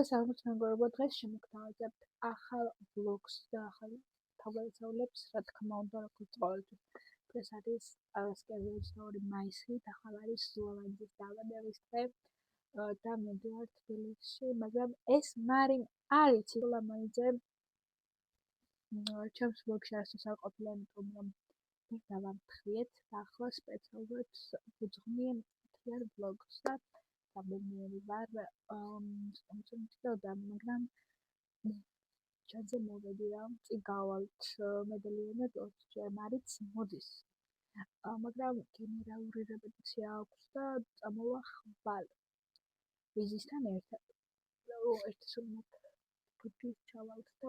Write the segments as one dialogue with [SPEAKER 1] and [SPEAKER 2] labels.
[SPEAKER 1] საღამოს მეგობრებო, დღეს შემოგთავაზებთ ახალ ვლოგს და ახალ თავგადასავლებს, რა თქმა უნდა, როგორც ყოველთვის. დღეს არის სკერვერის 2 მაისი და ახალ არის ლოლანძის დაბადების დღე და მივდივართ თბილისში, მაგრამ ეს მარიმ არ იცი ლამაიძე ჩემს ვლოგში არასდროს არ ყოფილა, იმიტომ რომ ვერ დავამთხრიეთ და ახლა სპეციალურად ვუძღვნი მთლიან ვლოგს და გამომიერი ვარ სტუმრობიდან, მაგრამ ჩანზე მოვედი რა, წინ გავალთ მედალიონად 20 ჯერ მარიც მოდის. მაგრამ გენერალური რეპეტიცია აქვს და წამოვა ხვალ ვიზისთან ერთად. ერთი სულ ფუძის ჩავალთ და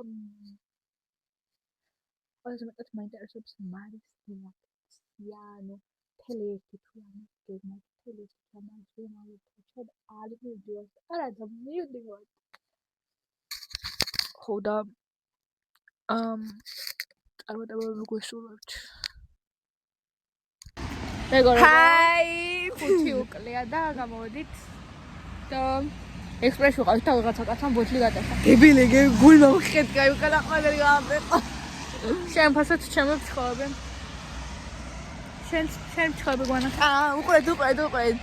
[SPEAKER 1] ყველაზე მეტად მაინტერესებს მარის რეაქცია, ანუ მთელი ერთი თუ ამას გეგმავთ, მთელი ერთი თუ ამას ვიმალოთ, ჩვენ არ მივდივართ, არა და მივდივართ. ხო და წარმატებები გვესურვებთ. მეგობრებო, ჰაი! 5 უკლია და გამოვედით და ექსპრესში ვიყავით და ვიღაცა კაცამ ბოთლი გატეხა.
[SPEAKER 2] დებილი, გულმა ვხეთ გაივყადა ყველი გააბეყო.
[SPEAKER 1] შენ ფასად ჩემი ფცხობები. შენ ფცხობები გვანახა.
[SPEAKER 2] უყურეთ.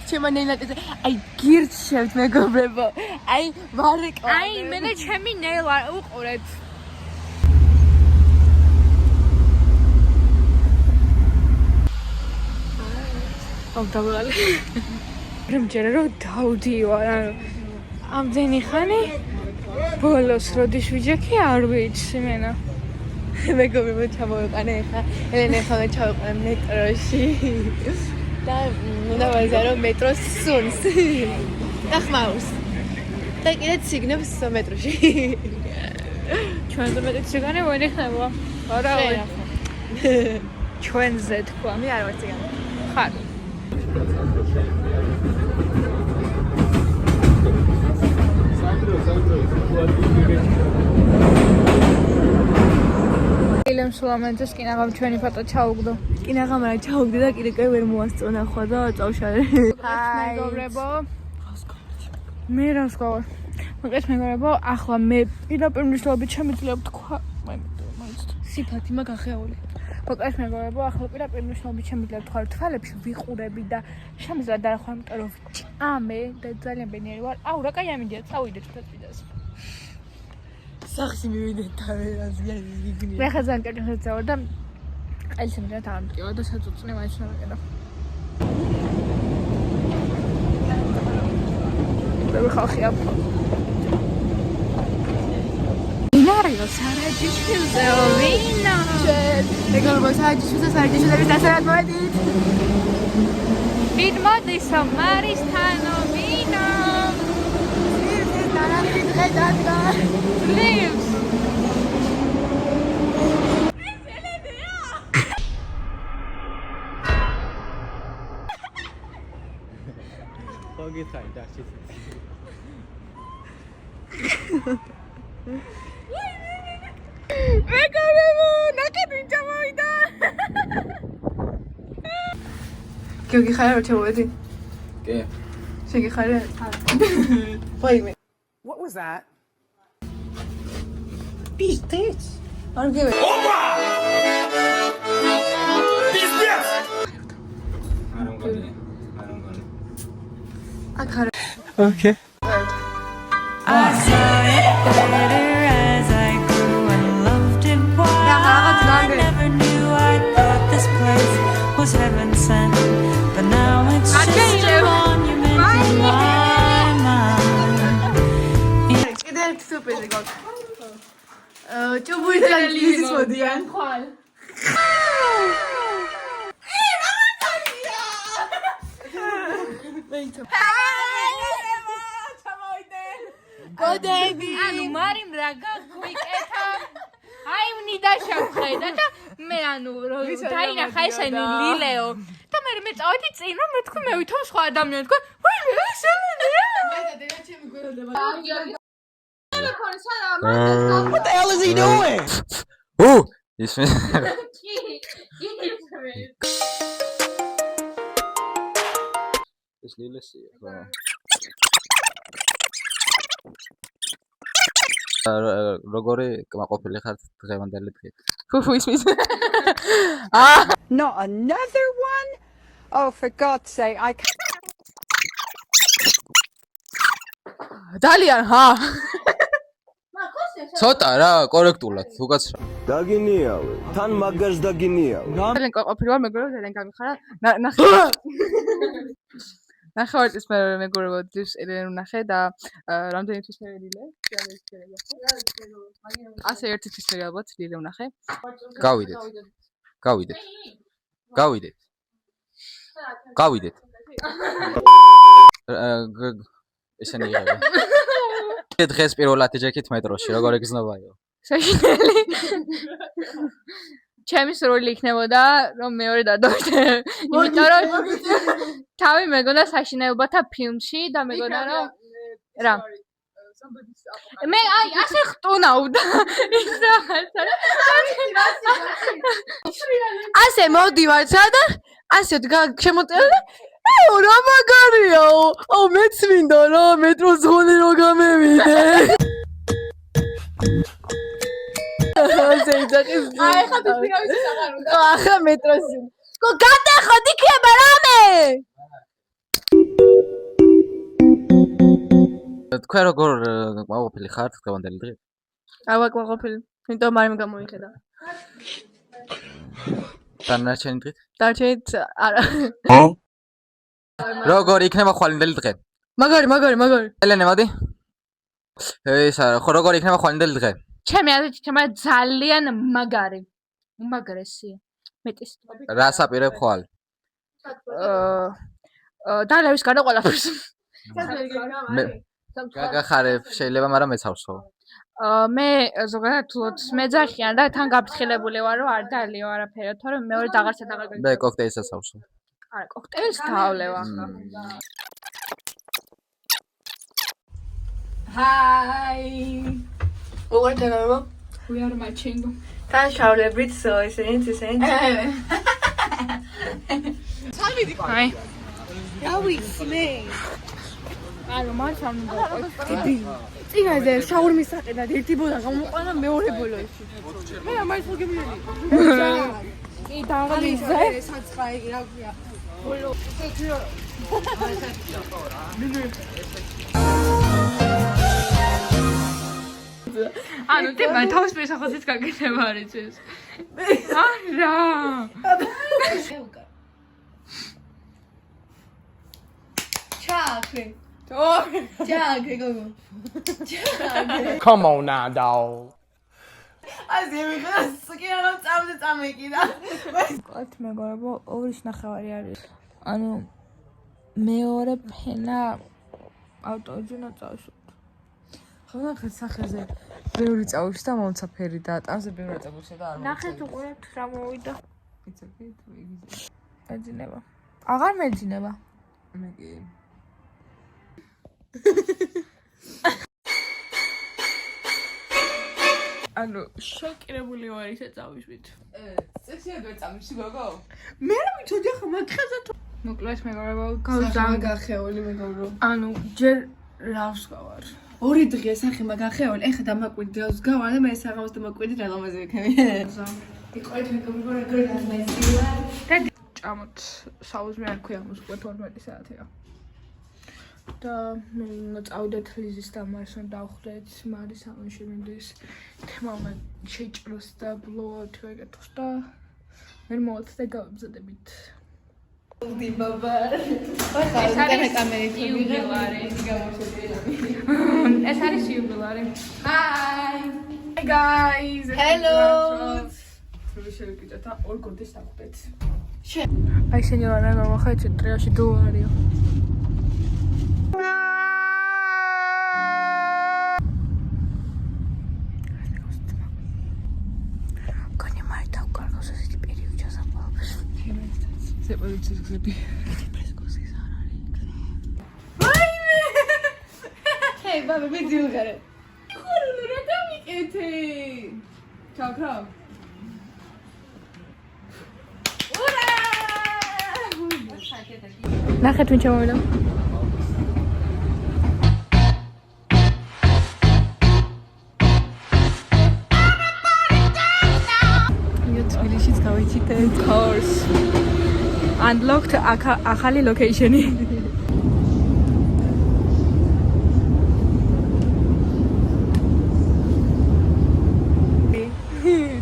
[SPEAKER 2] ჩემო ნეილატზე. აი, გირჩევთ მეგობრებო. აი, ვარეკლამე.
[SPEAKER 1] აი, მე და ჩემი ნეილ უყურეთ. დავდავალე. რამჯერა რომ დავდივარ, ანუ ამდენი ხანი ბოლოს როდის ვიჯექი არ ვიცი მენა.
[SPEAKER 2] მეგობრებო, ჩამოვიყანე ხა. ელენე ხა ჩავიყანე მეტროში. და უნდა ვაზარო მეტროს სუნს. და ხმაურს. და კიდე ციგნებს მეტროში.
[SPEAKER 1] ჩვენ და მეტი ციგანი ვენიხნებო. არა, ჩვენზე თქვა.
[SPEAKER 2] მე არ ვარ ციგანი.
[SPEAKER 1] ხარ. ილემ სულამანძეს კინაღამ ჩვენი ფოტო ჩაუგდო.
[SPEAKER 2] კინაღამ რა ჩაუგდე და კიდე კაი ვერ მოასწონა ხო და წავშალე.
[SPEAKER 1] მეგობრებო. მე რას გავარ? მოგეს მეგობრებო, ახლა მე პირდაპირ მნიშვნელობით შემიძლია ვთქვა,
[SPEAKER 2] სიფათი მაგ ახეული.
[SPEAKER 1] მოგეს მეგობრებო, ახლა პირდაპირ მნიშვნელობით შემიძლია ვთქვა, რომ თვალებში ვიყურები და შემიძლია დაახვა, იმიტომ რომ ჭამე და ძალიან ბედნიერი ვარ. აუ, რა კაი ამიდია, წავიდეთ ფეთვიდას.
[SPEAKER 2] სახში მივიდეთ და რაზიან იგნი.
[SPEAKER 1] მე ხა ძალიან კარგი ხეცე ვარ და აი შემიძლია დავამტკივა და საწუწნე მაინც ნაკედა. მე ხალხია. Mario Sarajevo vino.
[SPEAKER 2] მეგობრებო, სარაჯიშვილის დასარად მოვედით.
[SPEAKER 1] ვინ მოდის მარისთანო ვინო.
[SPEAKER 2] სირთის დანახი დღე დადგა.
[SPEAKER 1] Lives.
[SPEAKER 3] გოგითხარი და შეცი.
[SPEAKER 1] მეგობრებო, ნაკეთი ჩამოვიდა.
[SPEAKER 2] გიორგი ხარ არ ჩამოვედი?
[SPEAKER 3] კი.
[SPEAKER 2] შეგიხარია? ვაიმე.
[SPEAKER 4] What was that? Пиздец.
[SPEAKER 2] არ გივე.
[SPEAKER 4] Пиздец.
[SPEAKER 3] I don't got it.
[SPEAKER 2] აქ ხარ.
[SPEAKER 3] Okay.
[SPEAKER 5] I saw it better as I grew and loved it while I never knew. I thought this place was heaven sent, but now it's just a monument in my mind.
[SPEAKER 2] კიდე ერთი სურპრიზი გვაქვს. ჭუბურიდან ლიზის მოდიან.
[SPEAKER 1] ხვალ.
[SPEAKER 2] გოდები.
[SPEAKER 1] ანუ მარიმ რა გაგვიკეთა? აი ვნიდა შევხედა და მე ანუ დაინახა ესენი ლილეო და მე წავედი წინ რომ მე თქვი მე ვითომ სხვა ადამიანი თქვი ვაი ეს ელენია.
[SPEAKER 2] მე და დედა ჩემი გველდება.
[SPEAKER 4] What the hell is he doing?
[SPEAKER 3] Oh, this one. It's Lilisi. როგორი კმაყოფილი ხართ დღევანდელი დღით?
[SPEAKER 2] ფუფუ ისმის.
[SPEAKER 4] Not another one? Oh, for God's sake, I can't.
[SPEAKER 2] ძალიან ჰა.
[SPEAKER 3] ცოტა რა, კორექტულად, უკაცრა.
[SPEAKER 6] დაგინიავე, თან მაგას დაგინიავე.
[SPEAKER 2] ძალიან ყოფილი ვარ, მეგობრებო, ძალიან გამიხარა. ნახევარწის მეგობრებო, ძირს ვნახე და რამდენი თვის მერილე? ასე ერთი თვის მერილე ალბათ ლილე ვნახე.
[SPEAKER 3] გავიდეთ. ესენი იღები. დღეს პირველად ჯექით მეტროში, როგორ ეგზნობაიო?
[SPEAKER 2] საშინელი. ჩემი სრული იქნებოდა, რომ მეორე დადოვიდე. იმიტომ რომ თავი მეგონა საშინელებათა ფილმში და მეგონა რომ რა მე აი ასე ხტუნავდა ის რაღაცა. ასე მოდივარცა და ასე შემოწერა. აუ რა მაგარიაო. აუ მეც მინდა რა მეტროს ღონე რო გამევიდე. აი ხა ფიქრავი აღარ უნდა. ახლა მეტროში. გო გადახოდი იქნება რამე.
[SPEAKER 3] თქვენ როგორ კმაყოფილი ხართ დღევანდელი დღით?
[SPEAKER 2] ავა კმაყოფილი. იმიტომ მარიმ გამოიხედა.
[SPEAKER 3] დანარჩენი დღით?
[SPEAKER 2] დარჩენით არა.
[SPEAKER 3] როგორ იქნება ხვალინდელი დღე?
[SPEAKER 2] მაგარი.
[SPEAKER 3] ელენე მოდი. ესა ხო როგორ იქნება ხვალინდელი დღე?
[SPEAKER 2] ჩემი აზრით იქნება ძალიან მაგარი. უმაგრესი. მეტის.
[SPEAKER 3] რას აპირებ ხვალ?
[SPEAKER 2] დალევის გარდა ყველაფერს.
[SPEAKER 3] გაგახარებ, შეიძლება, მაგრამ მეცავსო.
[SPEAKER 2] მე ზოგადად მეძახიან და თან გაფრთხილებული ვარ, რომ არ დალიო არაფერი, თორემ მეორე დაღარცა დაღარ.
[SPEAKER 3] მე კოქტეილს ასავსო.
[SPEAKER 2] არა, კოქტეილს დავლევა. Hi. What are you? We are matching. თან შავლებით, ისინიც. Hi.
[SPEAKER 1] რა ვიცი?
[SPEAKER 2] ანუ მას ამ ტიპი. წინაზე შაური მისაყენად ერთი ბოლა გამოყვანა მეორე ბოლოში. მე ამას ხო გემილი. კი დაღლიზე.
[SPEAKER 1] საწყაი რა ქვია?
[SPEAKER 2] ანუ ტიპა თავის მისახაზით გაგეცემა არის ეს. არა. ჩააქრე. ჩააქრე გოგო.
[SPEAKER 6] Come on now, dog.
[SPEAKER 1] ასე მიხარ სკიანო წამეკიდა.
[SPEAKER 2] კოთ მეგობრებო, 2.5 არის. ანუ მეორე ფენა ავტოჯუნა წავშოთ. ხო ნახეთ სახეზე ბევრი წავში და მომცა ფერი და ტანზე ბევრი წავში და არ მომცა. ნახეთ უყურებთ რა მოვიდა. იცოდი თუ იგიზე. ეძინება. აღარ მეძინება. მე კი. ანუ შოკირებული ვარ ისე წავიშვით. წესია გვეწამში გოგო? მე რა ვიცოდი ახლა მაგხაზე თუ მოკლედ მეგობრებო, გავზანგახეული მეგობრო. ანუ ჯერ რავს გავარ.
[SPEAKER 1] 2 დღე სახე მაგახეული, ეხა დამაკვირდი რავს გავარ და მე საღამოს დამაკვირდი რაღაცა ვიქნები. იყოლეთ მეგობრებო, როგორ გასმესილა.
[SPEAKER 2] და ჭამოთ საუზმე არ ქვია მოს 12 საათია. და მე წავიდეთ ლიზის და მარსონ დავხვდეთ მარის სამონში მინდის თემამა შეჭროს და ბლოოთ ვეკეთოს და მე მოვთ და გავიბზადებით.
[SPEAKER 1] დი ბაბა. ეს არის კამერით ვიღებარი გამოშვებული.
[SPEAKER 2] ეს არის იუბილარი.
[SPEAKER 1] Hi.
[SPEAKER 2] Hey guys.
[SPEAKER 1] Hello.
[SPEAKER 2] შევიკიჭოთ და ორ გოდეს დავხვდეთ. აი სენიორა გამოხეჭე ტრიაში დუარიო. Se puede decir que sí.
[SPEAKER 1] Hey, baba, video kare.
[SPEAKER 2] Corona, რა დამიკეთე? ჩაქრა. ურა! ნახეთ ვინ ჩამოვიდა. Of course. Unlocked ახალი location-ი.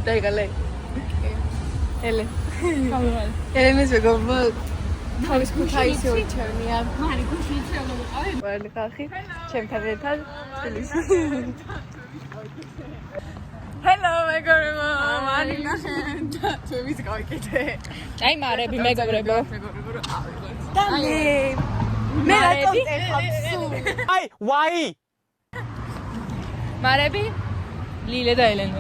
[SPEAKER 2] დაიგალე. ელე. ელე მე ზოგადად თავის ქუთაისი ორჩევნია. მარი ქუთაისი ჩამოვიყავი. ვარ ხალხი. ჩემთან ერთად თბილისში. Hello, მეგობრებო. მარი ნახეთ. თუ ვიც გავიკეთე. აი მარები მეგობრებო. და მე რატომ ეხავსუ?
[SPEAKER 6] Ay, why?
[SPEAKER 2] მარები ლილე და ელენე.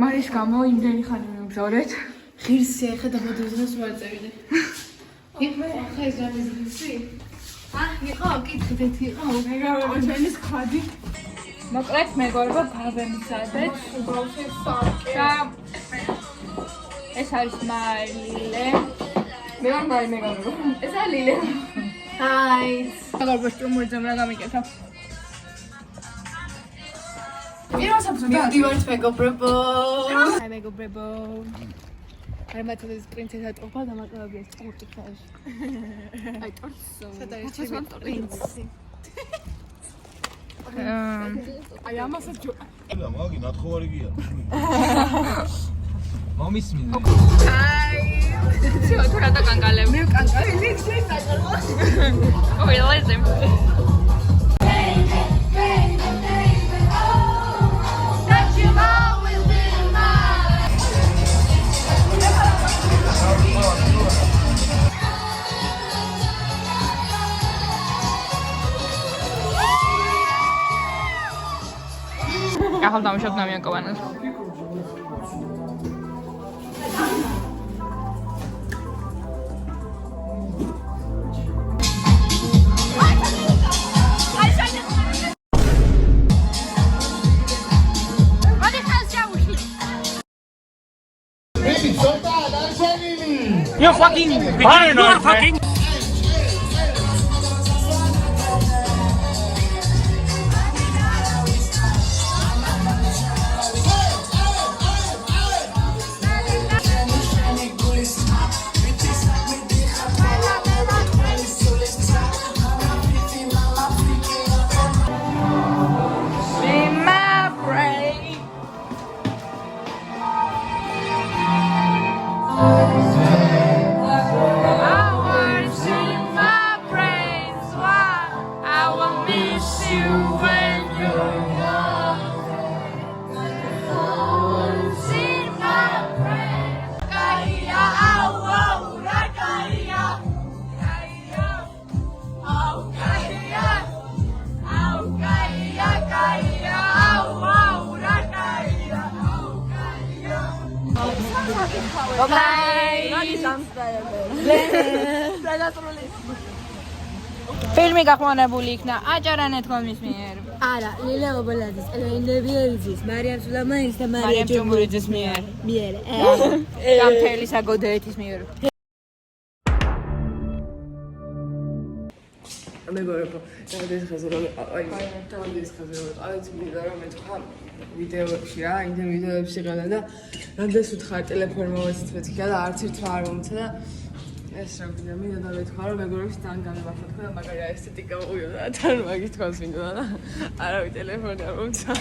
[SPEAKER 2] მარის გამო იმდენი ხანი მივგზავრეთ.
[SPEAKER 7] ღირსი ახლა დაბადებას ვარ წევიდე. იყო ახლა ეს რა მიზნისი? იყო კითხეთ იყო მეგობრებო ჩვენის ხვადი.
[SPEAKER 2] მოკლედ მეგობრებო გავემზადეთ. და ეს არის მალილე. მე ვარ მარი მეგობრებო. ეს არის ლილე.
[SPEAKER 7] ჰაი.
[SPEAKER 2] მეგობრებო შტუმური ძმა გამიკეთა.
[SPEAKER 7] პირველ საფრთხე დივართ მეგობრებო.
[SPEAKER 2] აი მეგობრებო. აი მათთვის პრინცესა ტოფა დამატებია სპორტი ხარ. აი ტორტსო. სადა ეს ჩემი პრინცესი. აი ამასაც ჯო.
[SPEAKER 6] მაგი ნათხოვარი გია.
[SPEAKER 3] მომის მინდა.
[SPEAKER 2] აი. ცოტა თუ რა დაკანკალებ. მე კანკალე ნიქსი დაკარგო. ой, ლეზემ. ახალ დამშობ ნამიანკოვანას.
[SPEAKER 6] You fucking paranoid, fucking.
[SPEAKER 2] ფილმი გახმოვანებული იქნა აჭარანეთკომის მიერ.
[SPEAKER 7] არა, ლილე ობოლაძის, ელენებიელიძის, მარიამ სულამანის და
[SPEAKER 2] მარიამ ჭუმურიძის მიერ.
[SPEAKER 7] მიერ.
[SPEAKER 2] და მთელი საგოდეეთის მიერ.
[SPEAKER 8] მეგობრებო, დღეს ხაზე რომ აი დღეს ხაზე რომ აი მინდა რომ მეთქვა ვიდეოებში რა, იმდენ ვიდეოებში ყავდა და რამდენს ვთხარ ტელეფონი მომეცით მეთქია და არც ერთმა არ მომცა და ეს რა მინდა და მეთქვა რომ მეგობრებს თან გამოვახოთ და მაგარი ესთეტიკა მოვიოდა და თან მაგის თქოს მინდა და არავი ტელეფონი არ მომცა.